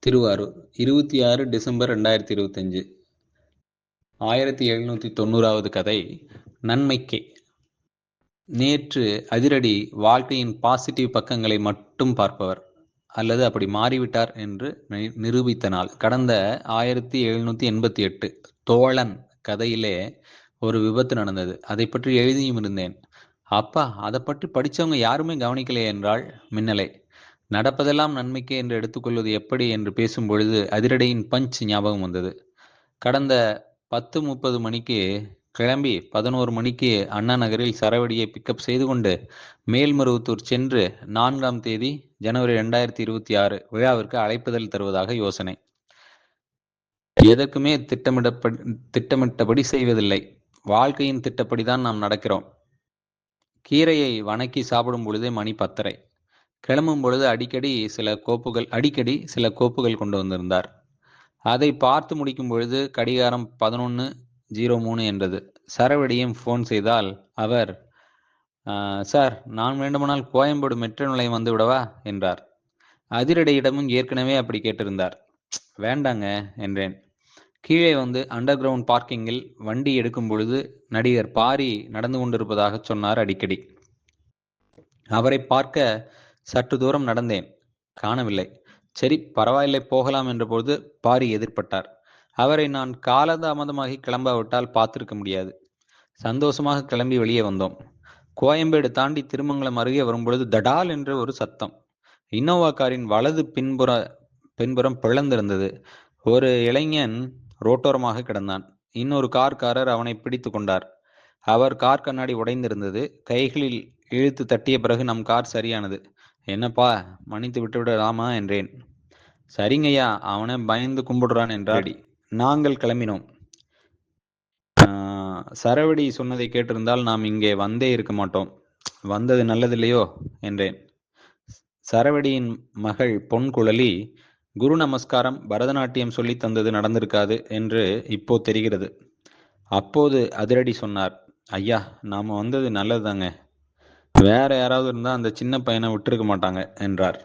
Thiruvarur 26 December 2025. 1790வது கதை. நன்மைக்கே. நேற்று அதிரடி வாழ்க்கையின் பாசிட்டிவ் பக்கங்களை மட்டும் பார்ப்பவர், அல்லது அப்படி மாறிவிட்டார் என்று நிரூபித்த நாள். கடந்த 1788 தோழன் கதையிலே ஒரு விபத்து நடந்தது. அதை பற்றி எழுதியும் இருந்தேன். அப்பா, அதை பற்றி படித்தவங்க யாருமே கவனிக்கலையே என்றாள் மின்னலை. நடப்பதெல்லாம் நன்மைக்கே என்று எடுத்துக்கொள்வது எப்படி என்று பேசும் பொழுது அதிரடியின் பஞ்ச் ஞாபகம் வந்தது. கடந்த 10:30 மணிக்கு கிளம்பி 11 மணிக்கு அண்ணா நகரில் சரவடியை பிக்கப் செய்து கொண்டு மேல்மருவத்தூர் சென்று 4ஆம் தேதி ஜனவரி 2026 விழாவிற்கு அழைப்புதல் தருவதாக யோசனை. எதற்குமே திட்டமிட்டபடி செய்வதில்லை. வாழ்க்கையின் திட்டப்படிதான் நாம் நடக்கிறோம். கீரையை வணக்கி சாப்பிடும் பொழுதே மணி 10:30. கிளம்பும் பொழுது அடிக்கடி சில கோப்புகள் கொண்டு வந்திருந்தார். அதை பார்த்து முடிக்கும் பொழுது கடிகாரம் 11:03 என்றது. சரவடியும் ஃபோன் செய்தால் அவர், சார், நான் வேண்டுமானால் கோயம்பேடு மெட்ரோ நிலையம் வந்து விடவா என்றார். அதிரடியிடமும் ஏற்கனவே அப்படி கேட்டிருந்தார். வேண்டாங்க என்றேன். கீழே வந்து அண்டர் கிரவுண்ட் பார்க்கிங்கில் வண்டி எடுக்கும் பொழுது நடிகர் பாரி நடந்து கொண்டிருப்பதாக சொன்னார். அடிக்கடி அவரை பார்க்க சற்று தூரம் நடந்தேன். காணவில்லை. சரி, பரவாயில்லை, போகலாம் என்ற பொழுது பாரி எதிர்பட்டார். அவரை நான் காலதாமதமாகி கிளம்பாவிட்டால் பார்த்திருக்க முடியாது. சந்தோஷமாக கிளம்பி வெளியே வந்தோம். கோயம்பேடு தாண்டி திருமங்கலம் அருகே வரும்பொழுது தடால் என்று ஒரு சத்தம். இன்னோவா காரின் வலது பின்புறம் பிளந்திருந்தது. ஒரு இளைஞன் ரோட்டோரமாக கிடந்தான். இன்னொரு கார்காரர் அவனை பிடித்து கொண்டார். அவர் கார் கண்ணாடி உடைந்திருந்தது. கைகளில் இழுத்து தட்டிய பிறகு நம் கார் சரியானது. என்னப்பா, மன்னித்து விட்டுவிடலாமா என்றேன். சரிங்கய்யா, அவனை பயந்து கும்பிடுறான் என்றார். நாங்கள் கிளம்பினோம். சரவடி சொன்னதை கேட்டிருந்தால் நாம் இங்கே வந்தே இருக்க மாட்டோம். வந்தது நல்லதில்லையோ என்றேன். சரவடியின் மகள் பொன் குழலி குரு நமஸ்காரம், பரதநாட்டியம் சொல்லி தந்தது நடந்திருக்காது என்று இப்போ தெரிகிறது. அப்போது அதிரடி சொன்னார், ஐயா, நாம வந்தது நல்லதுதாங்க. வேற யாராவது இருந்தா அந்த சின்ன பையனை விட்டுருக்க மாட்டாங்க என்றார்.